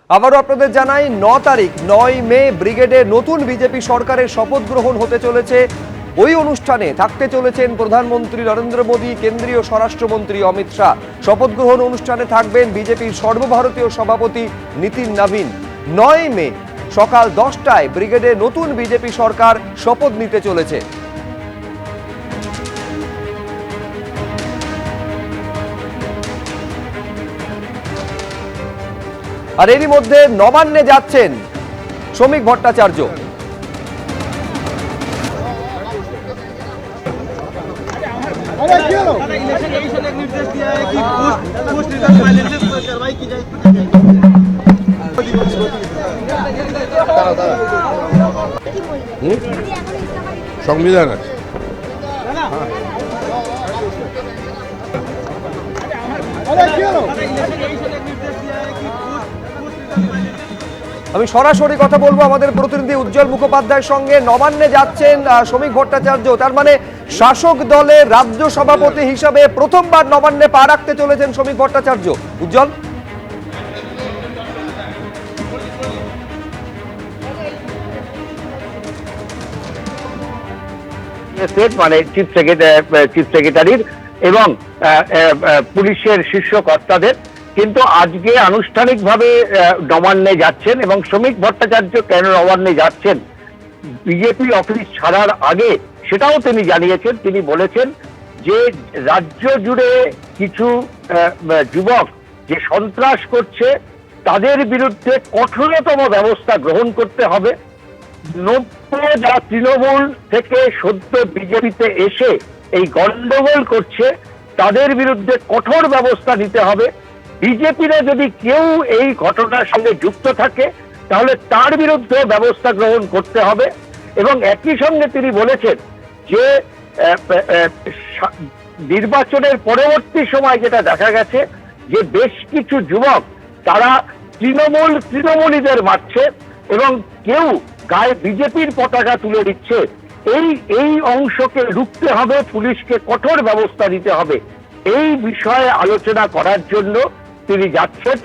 আবারও আপনাদের জানাই 9 তারিখ 9 মে ব্রিগেডে নতুন বিজেপি সরকারের শপথ গ্রহণ হতে চলেছে। ওই অনুষ্ঠানে থাকতে চলেছেন প্রধানমন্ত্রী নরেন্দ্র মোদী, কেন্দ্রীয় স্বরাষ্ট্রমন্ত্রী অমিত শাহ। শপথ গ্রহণ অনুষ্ঠানে থাকবেন বিজেপির সর্বভারতীয় সভাপতি নীতিন নবীন। 9 মে সকাল 10টায় ব্রিগেডে নতুন বিজেপি সরকার শপথ নিতে চলেছে। আর এরই মধ্যে নবান্নে যাচ্ছেন শ্রমিক ভট্টাচার্য। সংবিধান আছে। আমি সরাসরি কথা বলবো আমাদের প্রতিনিধি উজ্জ্বল মুখোপাধ্যায়ের সঙ্গে। নবান্নে যাচ্ছেন শ্রমিক ভট্টাচার্য, তার মানে শাসক দলের রাজ্য সভাপতি হিসাবে প্রথমবার নবান্নে পা রাখতে চলেছেন শ্রমিক ভট্টাচার্য। উজ্জ্বল, মানে চিফ সেক্রেটারির এবং পুলিশের শীর্ষ কর্তাদের, কিন্তু আজকে আনুষ্ঠানিকভাবে নবান্নে যাচ্ছেন। এবং শ্রমিক ভট্টাচার্য কেন নবান্নে যাচ্ছেন বিজেপি অফিস ছাড়ার আগে সেটাও তিনি জানিয়েছেন। তিনি বলেছেন যে রাজ্য জুড়ে কিছু যুবক যে সন্ত্রাস করছে তাদের বিরুদ্ধে কঠোরতম ব্যবস্থা গ্রহণ করতে হবে। যারা তৃণমূল থেকে সদ্য বিজেপিতে এসে এই গন্ডগোল করছে তাদের বিরুদ্ধে কঠোর ব্যবস্থা নিতে হবে। বিজেপিরা যদি কেউ এই ঘটনার সঙ্গে যুক্ত থাকে তাহলে তার বিরুদ্ধে ব্যবস্থা গ্রহণ করতে হবে। এবং একই সঙ্গে তিনি বলেছেন যে নির্বাচনের পরবর্তী সময় যেটা দেখা গেছে যে বেশ কিছু যুবক তারা তৃণমূলীদের মারছে এবং কেউ গায়ে বিজেপির পতাকা তুলে দিচ্ছে। এই অংশকে রুখতে হবে, পুলিশকে কঠোর ব্যবস্থা নিতে হবে। এই বিষয়ে আলোচনা করার জন্য তিনি যাচ্ছেন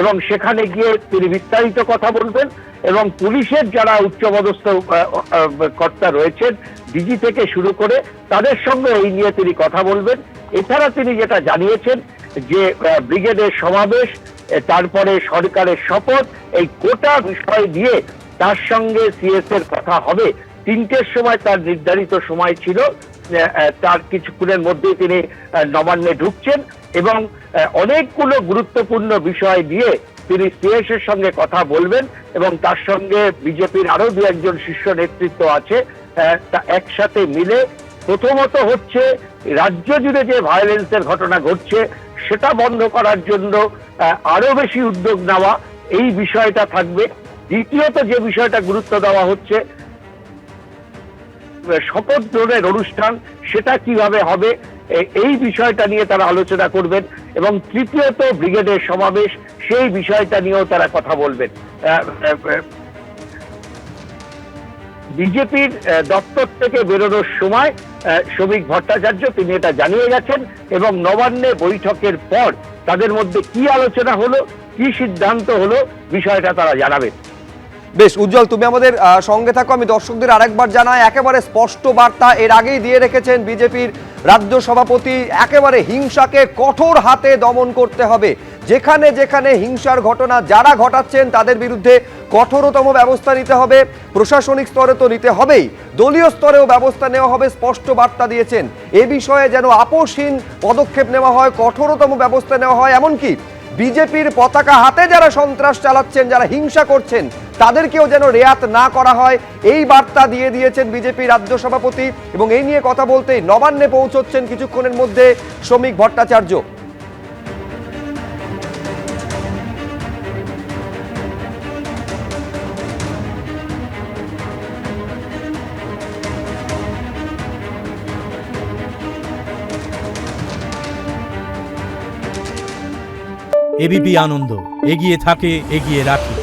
এবং সেখানে গিয়ে তিনি বিস্তারিত কথা বলবেন। এবং পুলিশের যারা উচ্চপদস্থ কর্তা রয়েছেন ডিজি থেকে শুরু করে তাদের সঙ্গে এই নিয়ে তিনি কথা বলবেন। এছাড়া তিনি যেটা জানিয়েছেন যে ব্রিগেডের সমাবেশ, তারপরে সরকারের শপথ, এই গোটা বিষয় দিয়ে তার সঙ্গে সিএস এর কথা হবে। 3টের সময় তার নির্ধারিত সময় ছিল, তার কিছুক্ষণের মধ্যেই তিনি নবান্নে ঢুকছেন এবং অনেকগুলো গুরুত্বপূর্ণ বিষয় দিয়ে তিনি সিএস এর সঙ্গে কথা বলবেন। এবং তার সঙ্গে বিজেপির আরো 2-1 শীর্ষ নেতৃত্ব আছে, তা একসাথে মিলে প্রথমত হচ্ছে রাজ্য জুড়ে যে ভায়োলেন্সের ঘটনা ঘটছে সেটা বন্ধ করার জন্য আরো বেশি উদ্যোগ নেওয়া, এই বিষয়টা থাকবে। দ্বিতীয়ত যে বিষয়টা গুরুত্ব দেওয়া হচ্ছে শপথ গ্রহণের অনুষ্ঠান, সেটা কিভাবে হবে এই বিষয়টা নিয়ে তারা আলোচনা করবেন। এবং তৃতীয়ত ব্রিগেডের সমাবেশ, সেই বিষয়টা নিয়েও তারা কথা বলবেন। বিজেপির দপ্তর থেকে বেরোনোর সময় শ্রমিক ভট্টাচার্য তিনি এটা জানিয়ে গেছেন এবং নবান্নে বৈঠকের পর তাদের মধ্যে কি আলোচনা হলো, কি সিদ্ধান্ত হলো, বিষয়টা তারা জানাবেন। বেশ উজ্জ্বল, তুমি আমাদের সঙ্গে থাকো। আমি দর্শকদের আরেকবার জানাই, একেবারে স্পষ্ট বার্তা এর আগেই দিয়ে রেখেছেন বিজেপির রাজ্য সভাপতি, একেবারে হিংসাকে কঠোর হাতে দমন করতে হবে। যেখানে যেখানে হিংসার ঘটনা যারা ঘটাচ্ছেন তাদের বিরুদ্ধে কঠোরতম ব্যবস্থা নিতে হবে। প্রশাসনিক স্তরে তো নিতে হবেই, দলীয় স্তরেও ব্যবস্থা নেওয়া হবে, স্পষ্ট বার্তা দিয়েছেন। এ বিষয়ে যেন আপোষহীন পদক্ষেপ নেওয়া হয়, কঠোরতম ব্যবস্থা নেওয়া হয়। এমনকি বিজেপির পতাকা হাতে যারা সন্ত্রাস চালাচ্ছেন, যারা হিংসা করছেন তাদেরকেও যেন রেয়াত না করা হয়, এই বার্তা দিয়ে দিয়েছেন বিজেপি রাজ্য সভাপতি। এবং এই নিয়ে কথা বলতেই নবান্নে পৌঁছচ্ছেন কিছুক্ষণের মধ্যে শ্রমিক ভট্টাচার্য। এবিপি আনন্দ, এগিয়ে থাকে, এগিয়ে রাখে।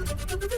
দেখুন।